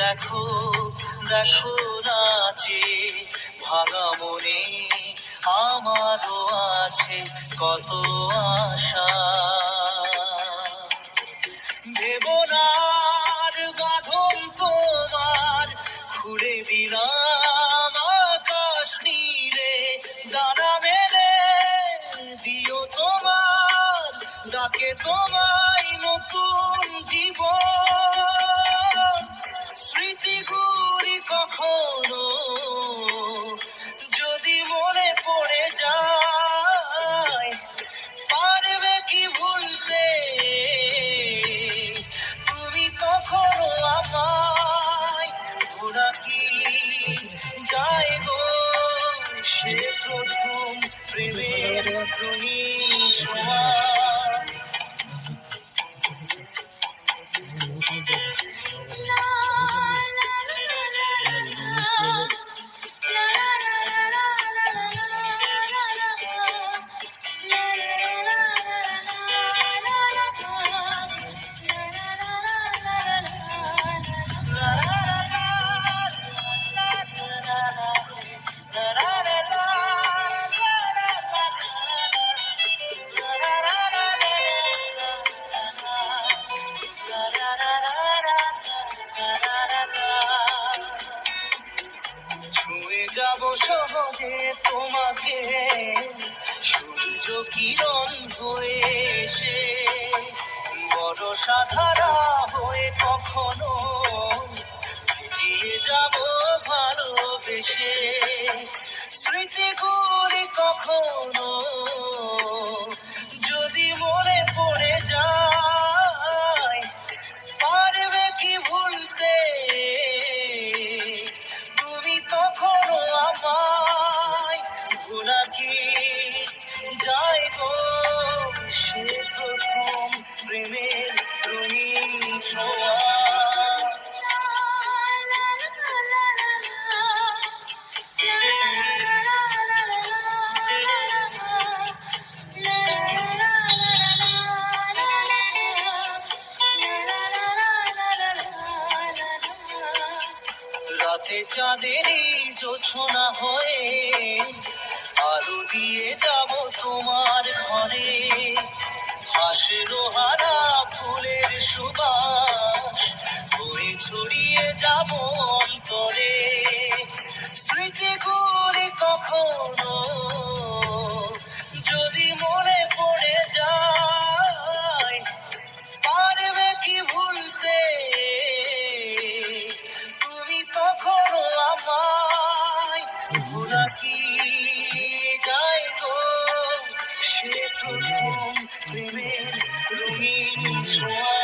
দেখো দেখো নাচে ভাঙা মনে আমারও আছে কত আশা। ভেবনার বাঁধন তোমার খুলে দিলাম আকাশ নীলে, ডানা মেলে দিও তোমার ডাকে তোমায় নতুন জীবন। স্মৃতিগুলি কখনো যদি মনে পড়ে যায়, পারবে কি ভুলতে তুমি তখনো আমায়? ওরা কি যায় গো সে প্রথম প্রেমের রঙিন ছোঁয়া। ছুঁয়ে যাব সহজে তোমাকে সূর্য কিরণ হয়ে এসে, বড় সাধারা হয়ে কখনো ভিজিয়ে যাব ভালোবেসে। স্মৃতিগুলি কখনো যদি মনে পড়ে যায়, পারবে কি ভুলতে তুমি তখনো আমায়? ভোলা কি যায় গো সে প্রথম প্রেমের রঙিন ছোঁয়া। রাতে চাঁদেরই জোছনা হয়ে আলো দিয়ে যাব তোমার ঘরে, হাসলো হারা ফুলের সুবাস হয়ে ছড়িয়ে যাব অন্তরে। স্মৃতিগুলি কখনো যদি মনে পড়ে যায়, পারবে কি ভুলতে তুমি তখনো আমায়? ভোলা কি যায় গো সে প্রথম প্রেমের রঙিন ছোঁয়া।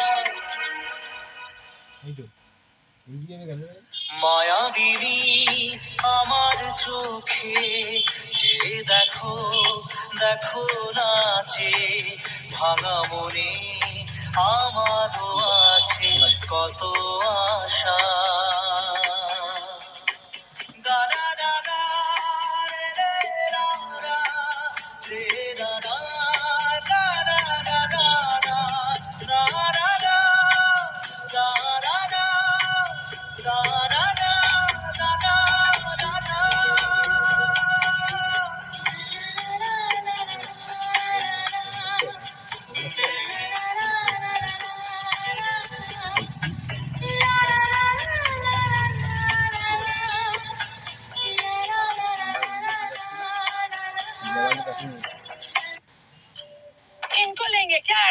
মায়াবিনী আমার চোখে যে দেখো দেখো নাচে ভাঙা মনে আমারও আছে কত আশা। इनको लेंगे क्या?